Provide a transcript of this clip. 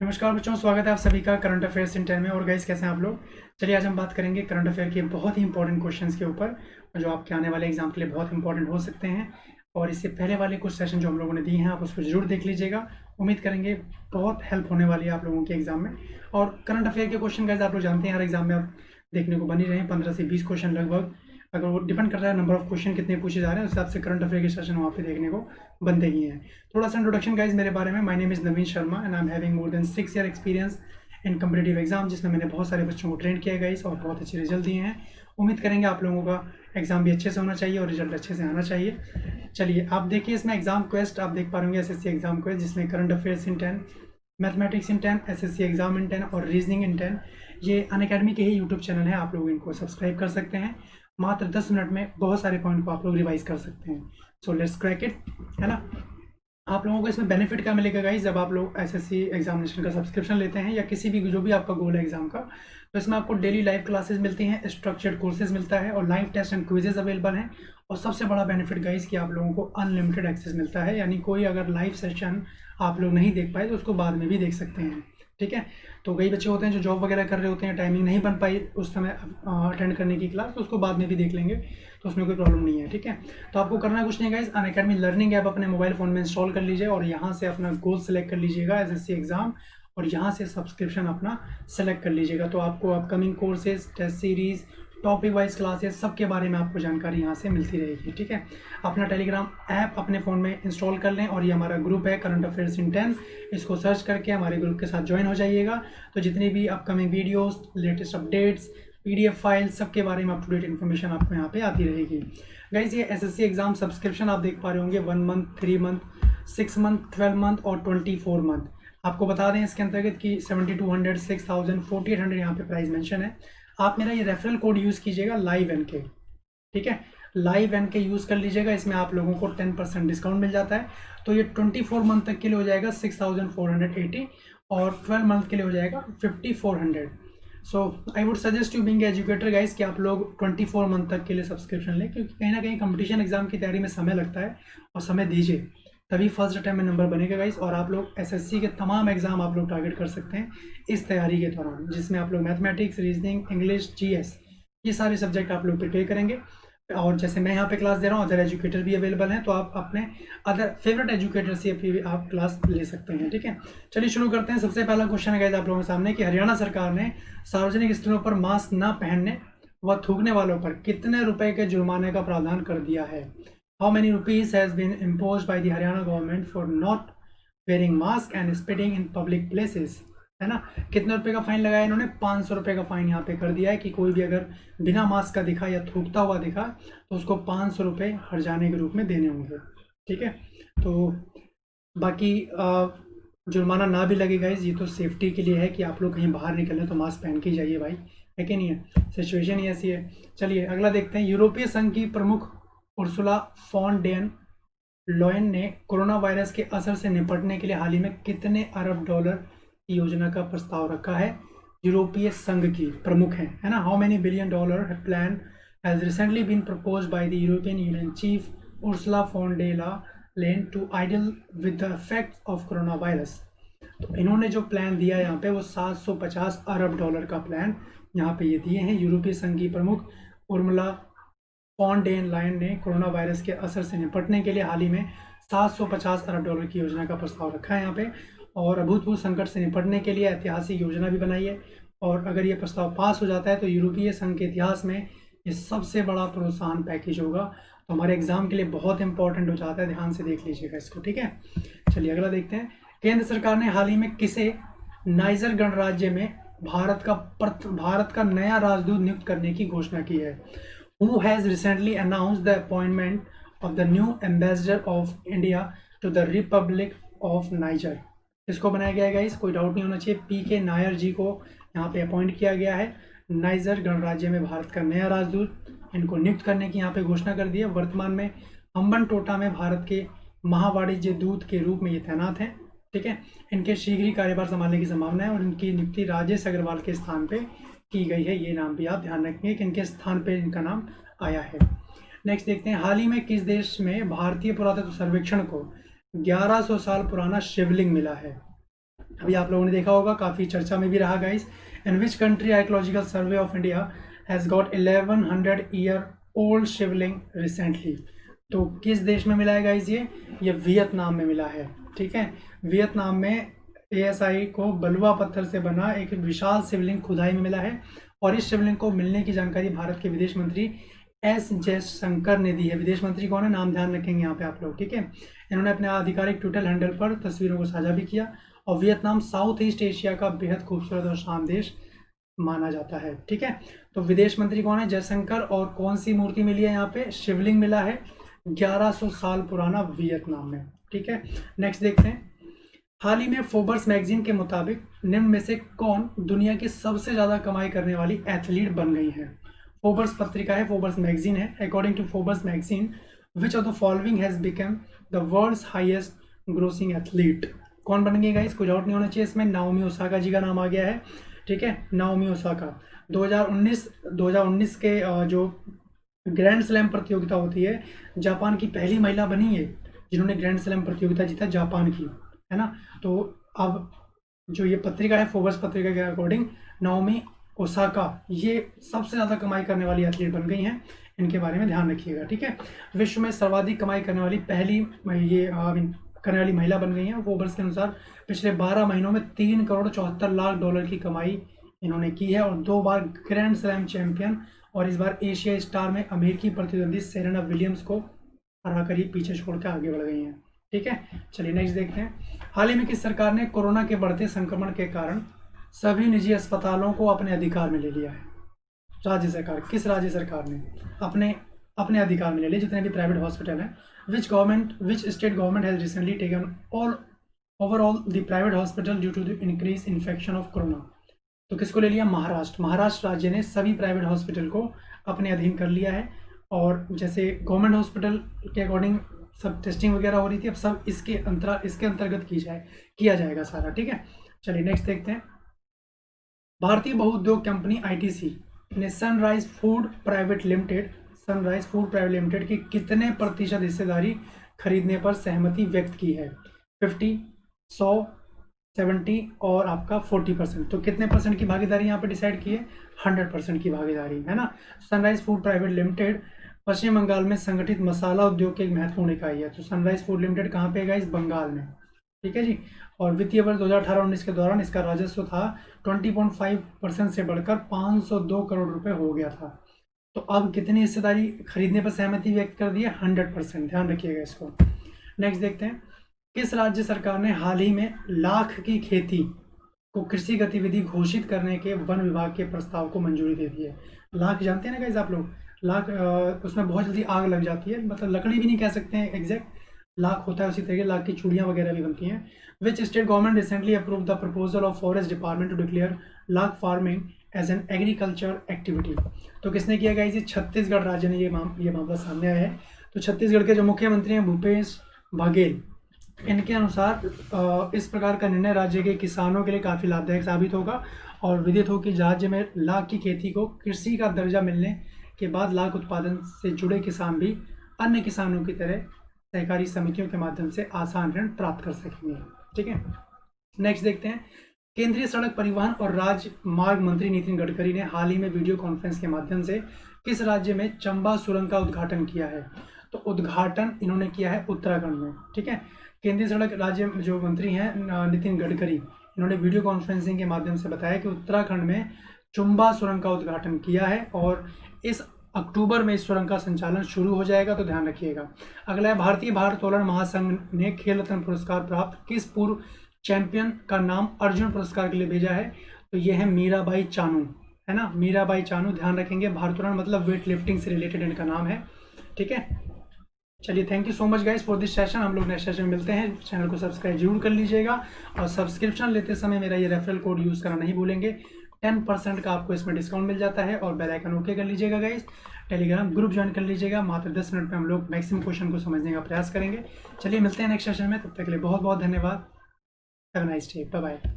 नमस्कार बच्चों, स्वागत है आप सभी का करंट अफेयर्स इन 10 में। और गाइस, कैसे हैं आप लोग। चलिए आज हम बात करेंगे करंट अफेयर के बहुत ही इंपॉर्टेंट क्वेश्चंस के ऊपर, जो आपके आने वाले एग्जाम के लिए बहुत इंपॉर्टेंट हो सकते हैं। और इससे पहले वाले कुछ सेशन जो हम लोगों ने दिए हैं, आप उसको जरूर देख लीजिएगा। उम्मीद करेंगे बहुत हेल्प होने वाली है आप लोगों के एग्जाम में। और करंट अफेयर के क्वेश्चन गाइस आप लोग जानते हैं, हर एग्जाम में आप देखने को बन ही रहे हैं 15 से 20 क्वेश्चन लगभग। अगर वो डिपेंड कर रहा है नंबर ऑफ क्वेश्चन कितने पूछे जा रहे हैं, उस हिसाब से करंट अफेयर के सेशन वहाँ पे देखने को बनते ही हैं। थोड़ा सा इंट्रोडक्शन गाइज मेरे बारे में। My name is Naveen Sharma and I am having more than 6 year experience in competitive exam, जिसमें मैंने बहुत सारे बच्चों को ट्रेन किया गाइस और बहुत अच्छे रिजल्ट दिए हैं। उम्मीद करेंगे आप लोगों का एग्जाम भी अच्छे से होना चाहिए और रिजल्ट अच्छे से आना चाहिए। चलिए आप देखिए, इसमें एग्जाम क्वेस्ट आप देख पा रहे होंगे, एसएससी एग्जाम क्वेस्ट, जिसमें current affairs in 10, mathematics in 10, SSC exam in 10 और रीजनिंग इन 10। ये अनअकैडमी के ही यूट्यूब चैनल है, आप लोग इनको सब्सक्राइब कर सकते हैं। मात्र 10 मिनट में बहुत सारे पॉइंट को आप लोग रिवाइज कर सकते हैं। सो लेट्स क्रैक इट, है ना। आप लोगों को इसमें बेनिफिट क्या मिलेगा गाइस, जब आप लोग एसएससी एग्जामिनेशन का सब्सक्रिप्शन लेते हैं या किसी भी जो भी आपका गोल है एग्जाम का, तो इसमें आपको डेली लाइव क्लासेस मिलती हैं, स्ट्रक्चर्ड कोर्सेज मिलता है और live test and quizzes available हैं। और सबसे बड़ा बेनिफिट गाइस कि आप लोगों को अनलिमिटेड एक्सेस मिलता है, यानी कोई अगर लाइव सेशन आप लोग नहीं देख पाए तो उसको बाद में भी देख सकते हैं। ठीक है। तो कई बच्चे होते हैं जो जॉब वगैरह कर रहे होते हैं, टाइमिंग नहीं बन पाई उस समय अटेंड करने की क्लास, तो उसको बाद में भी देख लेंगे, तो उसमें कोई प्रॉब्लम नहीं है। ठीक है। तो आपको करना कुछ नहीं गाइस, अनअकैडमी लर्निंग ऐप अपने मोबाइल फ़ोन में इंस्टॉल कर लीजिए और यहाँ से अपना गोल सेलेक्ट कर लीजिएगा एसएससी एग्जाम, और यहाँ से सब्सक्रिप्शन अपना सेलेक्ट कर लीजिएगा। तो आपको upcoming courses, test series, topic wise classes, सबके बारे में आपको जानकारी यहाँ से मिलती रहेगी। ठीक है। अपना टेलीग्राम ऐप अपने फ़ोन में इंस्टॉल कर लें और ये हमारा ग्रुप है करंट अफेयर्स इन 10, इसको सर्च करके हमारे ग्रुप के साथ ज्वाइन हो जाइएगा। तो जितनी भी upcoming videos, latest updates, PDF file, सबके बारे में अप टू डेट इन्फॉर्मेशन आपको यहाँ पे आती रहेगी। गाइज ये एसएससी एग्जाम सब्सक्रिप्शन आप देख पा रहे होंगे 1 मंथ, 3 मंथ, 6 मंथ, 12 मंथ और 24 मंथ। आपको बता दें इसके अंतर्गत कि 7200, 6000, 4800 यहाँ पे प्राइस मेंशन है। आप मेरा ये रेफरल कोड यूज़ कीजिएगा लाइव एन के। ठीक है। लाइव एन के यूज़ कर लीजिएगा, इसमें आप लोगों को 10% डिस्काउंट मिल जाता है। तो ये 24 मंथ तक के लिए हो जाएगा 6480 और 12 मंथ के लिए हो जाएगा 5400। So I would suggest you being educator guys कि आप लोग 24 मंथ तक के लिए सब्सक्रिप्शन लें, क्योंकि कहीं ना कहीं कंपटीशन एग्जाम की तैयारी में समय लगता है और समय दीजिए, तभी फर्स्ट अटैम्प्ट में नंबर बनेगा गाइस। और आप लोग एसएससी के तमाम एग्जाम आप लोग टारगेट कर सकते हैं इस तैयारी के दौरान, जिसमें आप लोग मैथमेटिक्स, रीजनिंग, इंग्लिश, जीएस, ये सारे सब्जेक्ट आप लोग प्रिपेयर करेंगे। और जैसे मैं यहाँ पे क्लास दे रहा हूँ, अदर एजुकेटर भी अवेलेबल हैं, तो आप अपने अदर फेवरेट एजुकेटर से भी आप क्लास ले सकते हैं। ठीक है। चलिए शुरू करते हैं। सबसे पहला क्वेश्चन है गाइस आप लोगों के सामने कि हरियाणा सरकार ने सार्वजनिक स्थलों पर मास्क न पहनने व थूकने वालों पर कितने रुपए के जुर्माने का प्रावधान कर दिया है। How many rupees has been imposed by the Haryana government for not wearing mask and spitting in public places, है ना। कितने रुपए का फाइन लगाया इन्होंने, 500 रुपए का फाइन यहाँ पे कर दिया है कि कोई भी अगर बिना मास्क का दिखा या थूकता हुआ दिखा तो उसको 500 रुपए हर्जाने के रूप में देने होंगे। ठीक है। तो बाकी जुर्माना ना भी लगेगा, ये तो सेफ्टी के लिए है कि आप लोग कहीं बाहर निकलें तो मास्क पहन के ही जाइए भाई, है कि नहीं है। सिचुएशन ही ऐसी है। चलिए अगला देखते हैं। यूरोपीय संघ की प्रमुख उर्सुला फॉन डेन लॉयन ने कोरोना वायरस के असर से निपटने के लिए हाल ही में कितने अरब डॉलर की योजना का प्रस्ताव रखा है। यूरोपीय संघ की प्रमुख है ना। How many billion dollar plan has recently been proposed by the European Union chief Ursula von der Leyen to idle with the effects of corona virus. तो इन्होंने जो प्लान दिया यहाँ पे वो 750 अरब डॉलर का प्लान यहाँ पे ये दिए हैं। यूरोपीय संघ की प्रमुख उर्मिला फॉन डेन लायन ने कोरोना वायरस के असर से निपटने के लिए हाल ही में 750 अरब डॉलर की योजना का प्रस्ताव रखा है यहाँ पे, और अभूतपूर्व संकट से निपटने के लिए ऐतिहासिक योजना भी बनाई है। और अगर ये प्रस्ताव पास हो जाता है तो यूरोपीय संघ के इतिहास में ये सबसे बड़ा प्रोत्साहन पैकेज होगा। तो हमारे एग्जाम के लिए बहुत इंपॉर्टेंट हो जाता है, ध्यान से देख लीजिएगा इसको। ठीक है। चलिए अगला देखते हैं। केंद्र सरकार ने हाल ही में किसे नाइजर गणराज्य में भारत का नया राजदूत नियुक्त करने की घोषणा की है। Who has recently announced the appointment of the new ambassador of India to the Republic of Niger। इसको बनाया गया है गाइस, कोई डाउट नहीं होना चाहिए। पीके नायर जी को यहाँ पे अपॉइंट किया गया है नाइजर गणराज्य में भारत का नया राजदूत। इनको नियुक्त करने की यहाँ पे घोषणा कर दी है। वर्तमान में हम्बन टोटा में भारत के महावाणिज्य दूत के रूप में ये तैनात हैं। ठीक है। इनके शीघ्र ही कार्यभार संभालने की संभावना है और इनकी नियुक्ति राजेश अग्रवाल के स्थान पे की गई है। ये नाम भी आप ध्यान रखेंगे कि इनके स्थान पे इनका नाम आया है। नेक्स्ट देखते हैं। हाल ही में किस देश में भारतीय पुरातत्व सर्वेक्षण को 1100 साल पुराना शिवलिंग मिला है। अभी आप लोगों ने देखा होगा, काफ़ी चर्चा में भी रहा guys. In which country archaeological survey of India has got 1100 year old Shivling recently. तो किस देश में मिला है गाइस ये वियतनाम में मिला है। ठीक है, वियतनाम में ASI को बलुआ पत्थर से बना एक विशाल शिवलिंग खुदाई में मिला है। और इस शिवलिंग को मिलने की जानकारी भारत के विदेश मंत्री S जयशंकर ने दी है। विदेश मंत्री कौन है, नाम ध्यान रखेंगे यहाँ पे आप लोग। ठीक है, इन्होंने अपने आधिकारिक ट्विटर हैंडल पर तस्वीरों को साझा भी किया। और वियतनाम साउथ ईस्ट एशिया का बेहद खूबसूरत और शांत देश माना जाता है। ठीक है, तो विदेश मंत्री कौन है, जयशंकर। और कौन सी मूर्ति मिली है यहाँ पे, शिवलिंग मिला है 1100 साल पुराना वियतनाम में। ठीक है, नेक्स्ट देखते हैं। हाल ही में फोर्ब्स मैगजीन के मुताबिक निम्न में से कौन दुनिया की सबसे ज्यादा कमाई करने वाली एथलीट बन गई है। फोर्ब्स पत्रिका है, फोर्ब्स मैगजीन है। According to Forbes magazine, which of the following has become the world's highest grossing athlete. कौन बन गई गाइस, कुछ आउट नहीं होना चाहिए इसमें, नाओमी ओसाका जी का नाम आ गया है। ठीक है, नाओमी ओसाका 2019 के जो ग्रैंड स्लैम प्रतियोगिता होती है, जापान की पहली महिला बनी है जिन्होंने ग्रैंड स्लैम प्रतियोगिता जीता, जापान की, है ना। तो अब जो ये पत्रिका है, फोर्ब्स पत्रिका के अकॉर्डिंग नाओमी ओसाका ये सबसे ज़्यादा कमाई करने वाली एथलीट बन गई हैं। इनके बारे में ध्यान रखिएगा। ठीक है, विश्व में सर्वाधिक कमाई करने वाली पहली ये करने वाली महिला बन गई हैं। फोर्ब्स के अनुसार पिछले 12 महीनों में 3 करोड़ 74 लाख डॉलर की कमाई इन्होंने की है। और 2 बार ग्रैंड स्लैम चैंपियन, और इस बार एशिया स्टार में अमेरिकी प्रतिद्वंदी सेरेना विलियम्स को हराकर ही पीछे छोड़कर आगे बढ़ गई हैं। ठीक है, चलिए नेक्स्ट देखते हैं। हाल ही में किस सरकार ने कोरोना के बढ़ते संक्रमण के कारण सभी निजी अस्पतालों को अपने अधिकार में ले लिया है। राज्य सरकार, किस राज्य सरकार ने अपने अधिकार में ले लिया जितने भी प्राइवेट हॉस्पिटल हैं। Which state government has recently taken overall the private hospital due to the increase infection of corona. तो किसको ले लिया, महाराष्ट्र राज्य ने सभी प्राइवेट हॉस्पिटल को अपने अधीन कर लिया है। और जैसे गवर्नमेंट हॉस्पिटल के अकॉर्डिंग सब टेस्टिंग वगैरह हो रही थी, अब सब इसके अंतर्गत किया जाएगा सारा। ठीक है, चलिए नेक्स्ट देखते हैं। भारतीय बहुउद्योग कंपनी ITC ने सनराइज फूड प्राइवेट लिमिटेड की कितने प्रतिशत हिस्सेदारी खरीदने पर सहमति व्यक्त की है। 50, 100, 70 और आपका 40%। तो कितने परसेंट की भागीदारी यहाँ पे डिसाइड की है, 100% की भागीदारी, है ना। सनराइज फूड प्राइवेट लिमिटेड पश्चिम बंगाल में संगठित मसाला उद्योग की एक महत्वपूर्ण इकाई है। तो सनराइज फूड लिमिटेड कहाँ पे है गाइस, बंगाल में। ठीक है जी। और वित्तीय वर्ष 2018-19 के दौरान इसका राजस्व था 20.5% से बढ़कर 502 करोड़ रुपए हो गया था। तो अब कितनी हिस्सेदारी खरीदने पर सहमति व्यक्त कर दी है, 100%। ध्यान रखिएगा इसको। नेक्स्ट देखते हैं। किस राज्य सरकार ने हाल ही में लाख की खेती को कृषि गतिविधि घोषित करने के वन विभाग के प्रस्ताव को मंजूरी दे दी है। लाख जानते हैं ना गाइस आप लोग, लाख उसमें बहुत जल्दी आग लग जाती है, मतलब लकड़ी भी नहीं कह सकते हैं एग्जैक्ट, लाख होता है उसी तरीके लाख की चूड़ियाँ वगैरह भी बनती हैं। Which state government recently approve the proposal of forest department to declare lac farming as an agriculture activity. तो किसने किया गया, छत्तीसगढ़ राज्य ने ये मामला सामने आया है। तो छत्तीसगढ़ के जो मुख्यमंत्री हैं भूपेश बघेल, इनके अनुसार इस प्रकार का निर्णय राज्य के किसानों के लिए काफ़ी लाभदायक साबित होगा। और विदित हो कि राज्य में लाख की खेती को कृषि का दर्जा मिलने के बाद लाख उत्पादन से जुड़े किसान भी अन्य किसानों की तरह सहकारी समितियों के माध्यम से आसान ऋण प्राप्त कर सकेंगे। ठीक है, नेक्स्ट देखते हैं। केंद्रीय सड़क परिवहन और राजमार्ग मंत्री नितिन गडकरी ने हाल ही में वीडियो कॉन्फ्रेंस के माध्यम से किस राज्य में चंबा सुरंग का उद्घाटन किया है। तो उद्घाटन इन्होंने किया है उत्तराखंड में। ठीक है, केंद्रीय सड़क राज्य जो मंत्री हैं नितिन गडकरी, इन्होंने वीडियो कॉन्फ्रेंसिंग के माध्यम से बताया कि उत्तराखंड में चंबा सुरंग का उद्घाटन किया है और इस अक्टूबर में इस सुरंग का संचालन शुरू हो जाएगा। तो ध्यान रखिएगा। अगला है, भारतीय भारोत्तोलन महासंघ ने खेल रत्न पुरस्कार प्राप्त किस पूर्व चैंपियन का नाम अर्जुन पुरस्कार के लिए भेजा है। तो ये है मीराबाई चानू, है ना, मीराबाई चानू। ध्यान रखेंगे, भारोत्तोलन मतलब वेट लिफ्टिंग से रिलेटेड इनका नाम है। ठीक है, चलिए thank you so much guys for this session. हम लोग नेक्स्ट सेशन में मिलते हैं। चैनल को सब्सक्राइब जरूर कर लीजिएगा और सब्सक्रिप्शन लेते समय मेरा ये रेफरल कोड यूज़ करना नहीं भूलेंगे। 10% का आपको इसमें डिस्काउंट मिल जाता है। और बेल आइकन ओके कर लीजिएगा गाइस। टेलीग्राम ग्रुप ज्वाइन कर लीजिएगा। मात्र 10 मिनट में हम लोग मैक्सिमम क्वेश्चन को समझने का प्रयास करेंगे। चलिए मिलते हैं नेक्स्ट सेशन में, तब तक के लिए बहुत बहुत धन्यवाद। Have a nice day, bye bye.